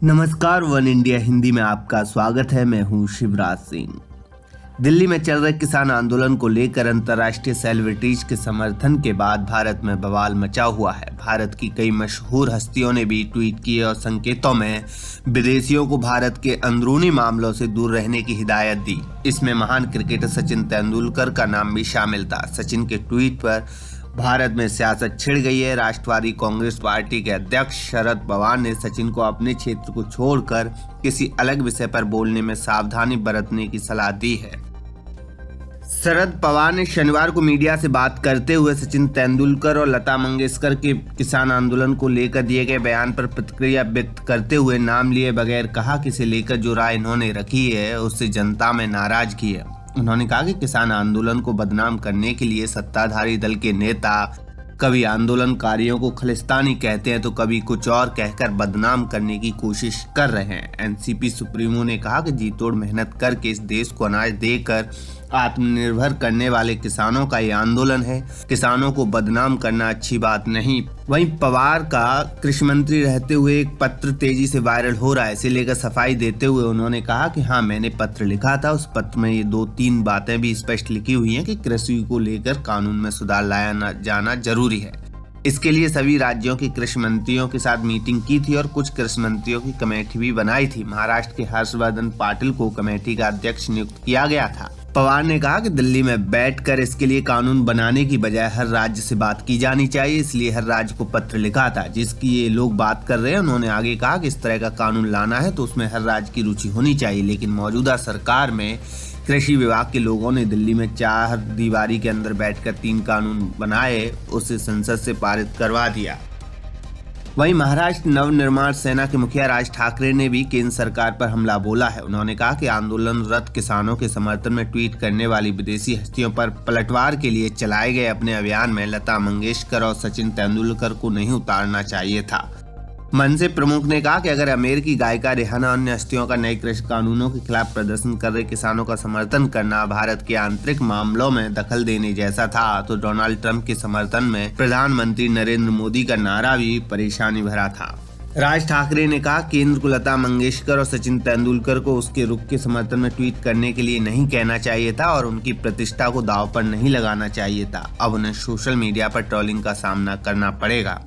नमस्कार, one India Hindi में आपका स्वागत है। मैं हूं शिवराज सिंह। दिल्ली में चल रहे किसान आंदोलन को लेकर अंतर्राष्ट्रीय सेलिब्रिटीज के समर्थन के बाद भारत में बवाल मचा हुआ है। भारत की कई मशहूर हस्तियों ने भी ट्वीट किए और संकेतों में विदेशियों को भारत के अंदरूनी मामलों से दूर रहने की हिदायत दी। इसमें महान क्रिकेटर सचिन तेंदुलकर का नाम भी शामिल था। सचिन के ट्वीट पर भारत में सियासत छिड़ गई है। राष्ट्रवादी कांग्रेस पार्टी के अध्यक्ष शरद पवार ने सचिन को अपने क्षेत्र को छोड़कर किसी अलग विषय पर बोलने में सावधानी बरतने की सलाह दी है। शरद पवार ने शनिवार को मीडिया से बात करते हुए सचिन तेंदुलकर और लता मंगेशकर के किसान आंदोलन को लेकर दिए गए बयान पर प्रतिक्रिया व्यक्त करते हुए नाम लिए बगैर कहा कि इसे लेकर जो राय इन्होंने रखी है उससे जनता में नाराजगी है। उन्होंने कहा कि किसान आंदोलन को बदनाम करने के लिए सत्ताधारी दल के नेता कभी आंदोलनकारियों को खालिस्तानी कहते हैं तो कभी कुछ और कहकर बदनाम करने की कोशिश कर रहे हैं। एनसीपी सुप्रीमो ने कहा कि जी तोड़ मेहनत करके इस देश को अनाज देकर आत्मनिर्भर करने वाले किसानों का ये आंदोलन है। किसानों को बदनाम करना अच्छी बात नहीं। वहीं पवार का कृषि मंत्री रहते हुए एक पत्र तेजी से वायरल हो रहा है। इसे लेकर सफाई देते हुए उन्होंने कहा कि हाँ, मैंने पत्र लिखा था। उस पत्र में ये 2-3 बातें भी स्पष्ट लिखी हुई हैं कि कृषि को लेकर कानून में सुधार लाया जाना जरूरी है। इसके लिए सभी राज्यों के कृषि मंत्रियों के साथ मीटिंग की थी और कुछ कृषि मंत्रियों की कमेटी भी बनाई थी। महाराष्ट्र के हर्षवर्धन पाटिल को कमेटी का अध्यक्ष नियुक्त किया गया था। पवार ने कहा कि दिल्ली में बैठकर इसके लिए कानून बनाने की बजाय हर राज्य से बात की जानी चाहिए, इसलिए हर राज्य को पत्र लिखा था जिसकी ये लोग बात कर रहे हैं। उन्होंने आगे कहा कि इस तरह का कानून लाना है तो उसमें हर राज्य की रुचि होनी चाहिए, लेकिन मौजूदा सरकार में कृषि विभाग के लोगों ने दिल्ली में 4 दीवारी के अंदर बैठकर 3 कानून बनाए, उसे संसद से पारित करवा दिया। वहीं महाराष्ट्र नवनिर्माण सेना के मुखिया राज ठाकरे ने भी केंद्र सरकार पर हमला बोला है। उन्होंने कहा कि आंदोलनरत किसानों के समर्थन में ट्वीट करने वाली विदेशी हस्तियों पर पलटवार के लिए चलाए गए अपने अभियान में लता मंगेशकर और सचिन तेंदुलकर को नहीं उतारना चाहिए था। मनसे प्रमुख ने कहा कि अगर अमेरिकी गायिका रिहाना और अन्य हस्तियों का नए कृषि कानूनों के खिलाफ प्रदर्शन कर रहे किसानों का समर्थन करना भारत के आंतरिक मामलों में दखल देने जैसा था, तो डोनाल्ड ट्रंप के समर्थन में प्रधानमंत्री नरेंद्र मोदी का नारा भी परेशानी भरा था। राज ठाकरे ने कहा केंद्र को लता मंगेशकर और सचिन तेंदुलकर को उसके रुख के समर्थन में ट्वीट करने के लिए नहीं कहना चाहिए था और उनकी प्रतिष्ठा को दांव पर नहीं लगाना चाहिए था। अब उन्हें सोशल मीडिया पर ट्रोलिंग का सामना करना पड़ेगा।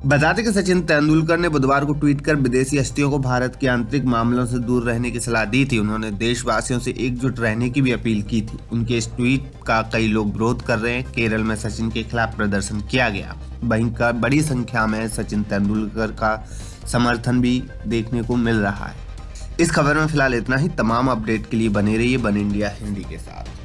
बता दें कि सचिन तेंदुलकर ने बुधवार को ट्वीट कर विदेशी हस्तियों को भारत के आंतरिक मामलों से दूर रहने की सलाह दी थी। उन्होंने देशवासियों से एकजुट रहने की भी अपील की थी। उनके इस ट्वीट का कई लोग विरोध कर रहे हैं। केरल में सचिन के खिलाफ प्रदर्शन किया गया। वहीं बड़ी संख्या में सचिन तेंदुलकर का समर्थन भी देखने को मिल रहा है। इस खबर में फिलहाल इतना ही। तमाम अपडेट के लिए बने रहिए वन इंडिया हिंदी के साथ।